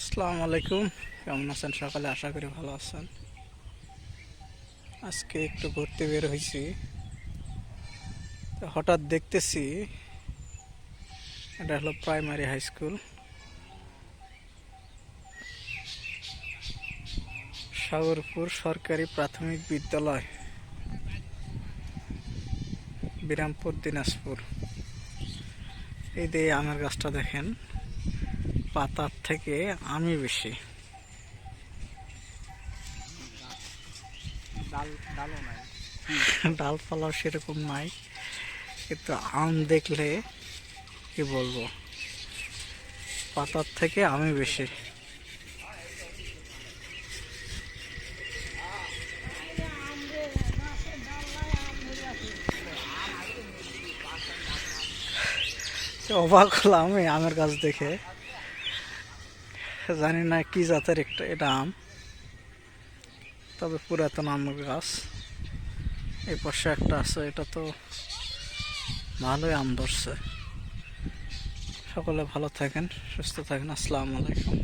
আসসালামু আলাইকুম। কেমন আছেন সকালে? আশা করি ভালো আছেন। আজকে একটু ঘুরতে বের হয়েছি, তো হঠাৎ দেখতেছি এটা হলো প্রাইমারি হাই স্কুল, সাগরপুর সরকারি প্রাথমিক বিদ্যালয়, বিরামপুর, দিনাজপুর। এই যে আমের গাছটা দেখেন, পাতার থেকে আমই বেশি। ডালপালাও সেরকম নাই, কিন্তু আম দেখলে কি বলবো, পাতার থেকে আমই বেশি। তো অবাক হলাম এই আমের গাছ দেখে। জানি না কি জাতের এটা আম, তবে পুরাতন আমের গাছ। এই পাশে একটা আছে, এটা তো ভালোই আম ধরছে। সকলে ভালো থাকেন, সুস্থ থাকেন। আসসালামু আলাইকুম।